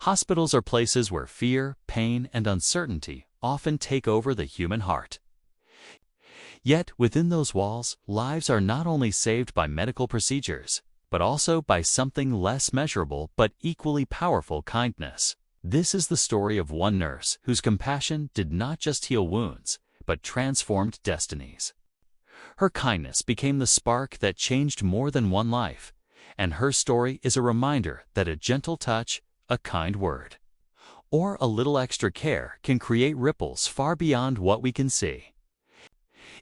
Hospitals are places where fear, pain, and uncertainty often take over the human heart. Yet, within those walls, lives are not only saved by medical procedures, but also by something less measurable but equally powerful: kindness. This is the story of one nurse whose compassion did not just heal wounds, but transformed destinies. Her kindness became the spark that changed more than one life, and her story is a reminder that a gentle touch, a kind word, or a little extra care can create ripples far beyond what we can see.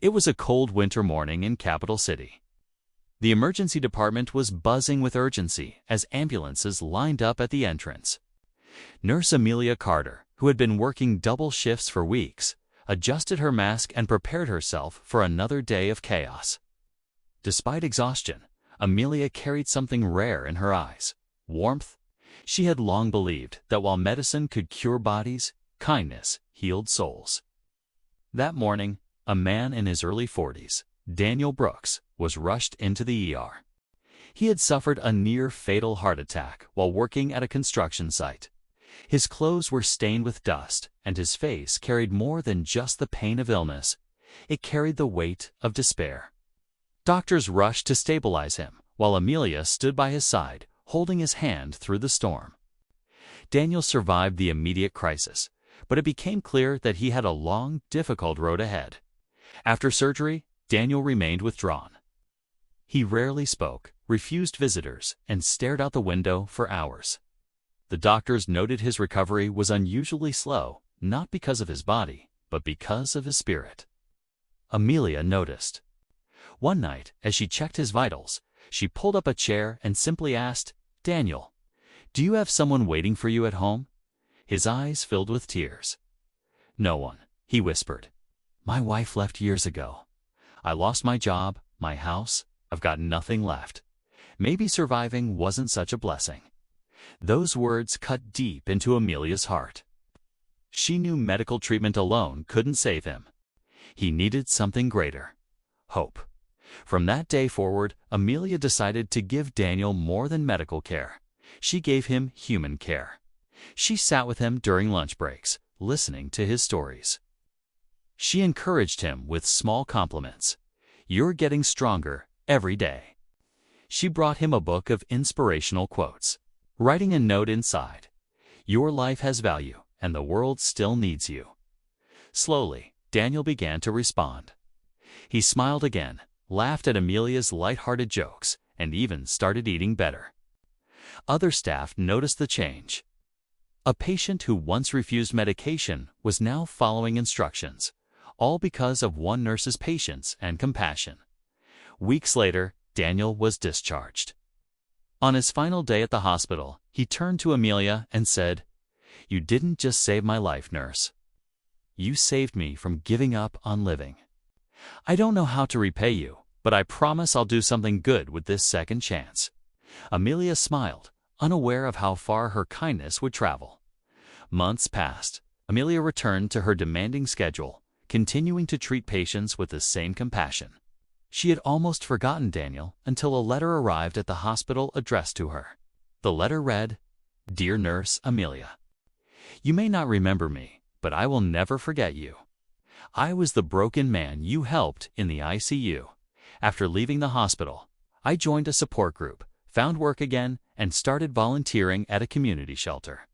It was a cold winter morning in Capital City. The emergency department was buzzing with urgency as ambulances lined up at the entrance. Nurse Amelia Carter, who had been working double shifts for weeks, adjusted her mask and prepared herself for another day of chaos. Despite exhaustion, Amelia carried something rare in her eyes: warmth. She had long believed that while medicine could cure bodies, kindness healed souls. That morning, a man in his early 40s, Daniel Brooks, was rushed into the ER. He had suffered a near-fatal heart attack while working at a construction site. His clothes were stained with dust, and his face carried more than just the pain of illness. It carried the weight of despair. Doctors rushed to stabilize him, while Amelia stood by his side, holding his hand through the storm. Daniel survived the immediate crisis, but it became clear that he had a long, difficult road ahead. After surgery, Daniel remained withdrawn. He rarely spoke, refused visitors, and stared out the window for hours. The doctors noted his recovery was unusually slow, not because of his body, but because of his spirit. Amelia noticed. One night, as she checked his vitals, she pulled up a chair and simply asked, "Daniel, do you have someone waiting for you at home?" His eyes filled with tears. "No one," he whispered. "My wife left years ago. I lost my job, my house. I've got nothing left. Maybe surviving wasn't such a blessing." Those words cut deep into Amelia's heart. She knew medical treatment alone couldn't save him. He needed something greater: hope. From that day forward, Amelia decided to give Daniel more than medical care. She gave him human care. She sat with him during lunch breaks, listening to his stories. She encouraged him with small compliments. "You're getting stronger every day." She brought him a book of inspirational quotes, writing a note inside: "Your life has value, and the world still needs you." Slowly, Daniel began to respond. He smiled again, laughed at Amelia's light-hearted jokes, and even started eating better. Other staff noticed the change. A patient who once refused medication was now following instructions, all because of one nurse's patience and compassion. Weeks later, Daniel was discharged. On his final day at the hospital, he turned to Amelia and said, "You didn't just save my life, nurse. You saved me from giving up on living. I don't know how to repay you, but I promise I'll do something good with this second chance." Amelia smiled, unaware of how far her kindness would travel. Months passed. Amelia returned to her demanding schedule, continuing to treat patients with the same compassion. She had almost forgotten Daniel until a letter arrived at the hospital addressed to her. The letter read, "Dear Nurse Amelia, you may not remember me, but I will never forget you. I was the broken man you helped in the ICU. After leaving the hospital, I joined a support group, found work again, and started volunteering at a community shelter.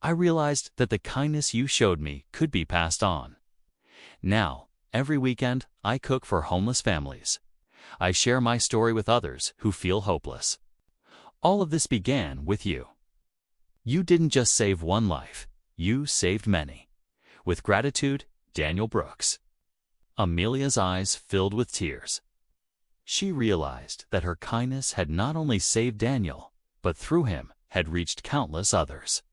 I realized that the kindness you showed me could be passed on. Now, every weekend, I cook for homeless families. I share my story with others who feel hopeless. All of this began with you. You didn't just save one life, you saved many. With gratitude, Daniel Brooks." Amelia's eyes filled with tears. She realized that her kindness had not only saved Daniel, but through him had reached countless others.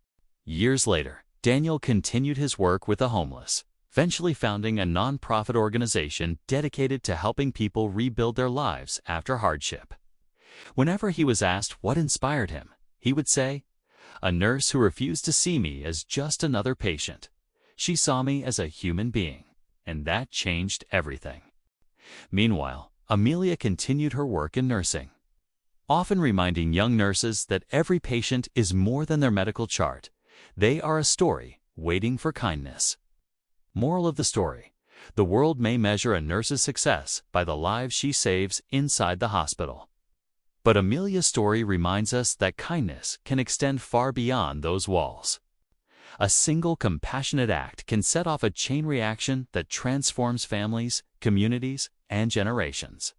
Years later, Daniel continued his work with the homeless, eventually founding a nonprofit organization dedicated to helping people rebuild their lives after hardship. Whenever he was asked what inspired him, he would say, "A nurse who refused to see me as just another patient. She saw me as a human being, and that changed everything." Meanwhile, Amelia continued her work in nursing, often reminding young nurses that every patient is more than their medical chart They are a story waiting for kindness. Moral of the story: the world may measure a nurse's success by the lives she saves inside the hospital. But Amelia's story reminds us that kindness can extend far beyond those walls. A single compassionate act can set off a chain reaction that transforms families, communities, and generations.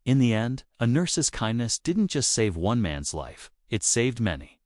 In the end, a nurse's kindness didn't just save one man's life, it saved many.